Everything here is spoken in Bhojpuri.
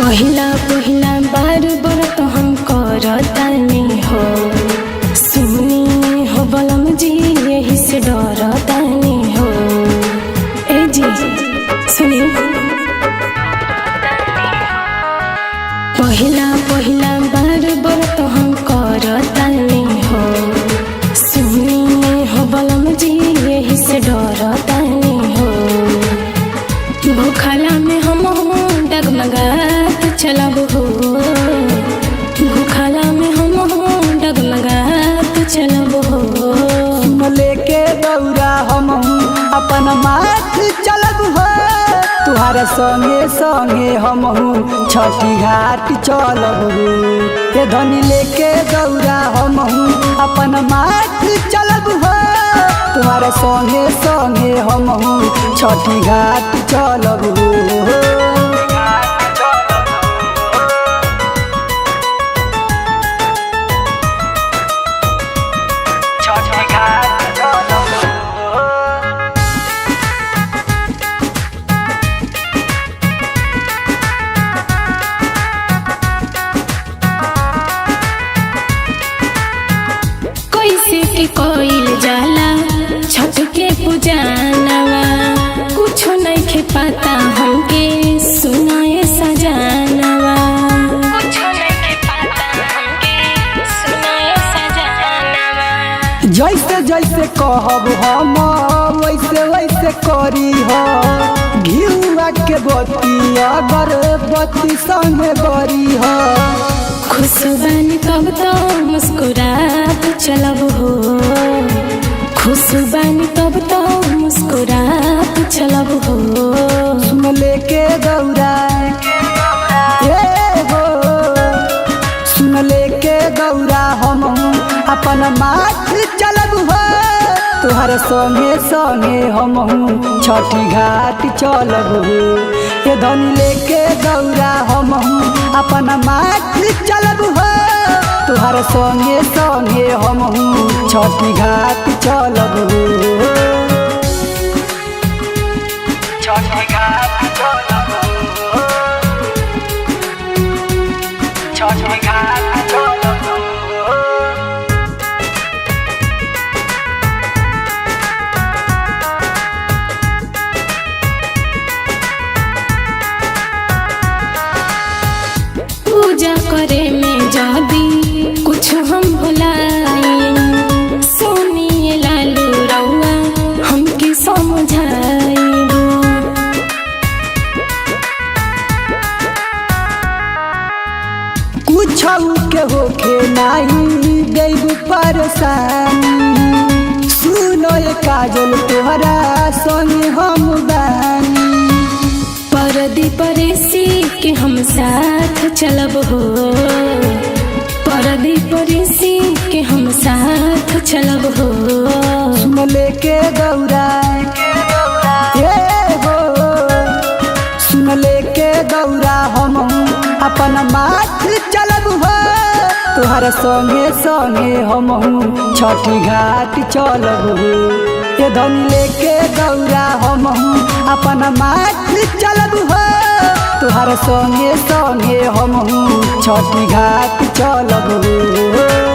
पहिला पहिला बार बरत हम करतानी हो, सुनी हो बलम जी यही से डरतानी हो। ए जी सुनी, पहिला पहिला बार बरत हम करतानी हो, सुनी हो बलम जी यही से डरतानी हो। भूखला में हम डगमगात चलब हो, भूखला में हम डगमगात चलब हो। लेके दौरा हम अपन माथ चलब हो, तुहार संगे संगे हम छठी घाट चलब हो। ये धनी लेके दौरा हम अपन माथ चलब हो, तुहार संगे संगे हम छठी घाट चलब हो। कैसे कोइल जाला छठ के पूजनवा, कुछ नहीं के पता हमके सुनाए सजनवा, कुछ नहीं के पता हमके सुनाए सजनवा। जैसे जैसे कहब हम वैसे वैसे करी हो, घिउआ के बत्ती अगरबत्ती संगे बरी हो। खुश बानी तब तो मुस्कुरात चलब हो, खुश बानी तब तो मुस्कुरात चलब हो। सुन लेके दौरा ए हो, सुन लेके दौरा हम अपन माथ चलब हो, तुहर संगे संगे हम छठी घाट चलब हो। ये धनी लेके दौरा हम अपन माथ चलब हो, तुहर संगे संगे हम छठी घाट चलब हो। छठी घाट चलब हो, छठी घाट चलब हो। पूजा करे में जदी कुछ हम भुलाई, सुनिए लालू रउआ हमके समझाइबो। कुछ के होखे नहीं देव परेशानी, सुनो ये काजल तोहरा संगे हम बानी। परदी परेसी के हम साथ चलब हो, परदी परेसी के हम साथ चलब हो। सुन लेके दौरा ए हो, सुन लेके दौरा हम अपन माथ चलब हो, तुहर संगे संगे हम छठी घाट चलब हो। ये धनी लेके दौरा हम अपन माथ चलब हो, तुहर संगे संगे हम छठी घाट चलब हो।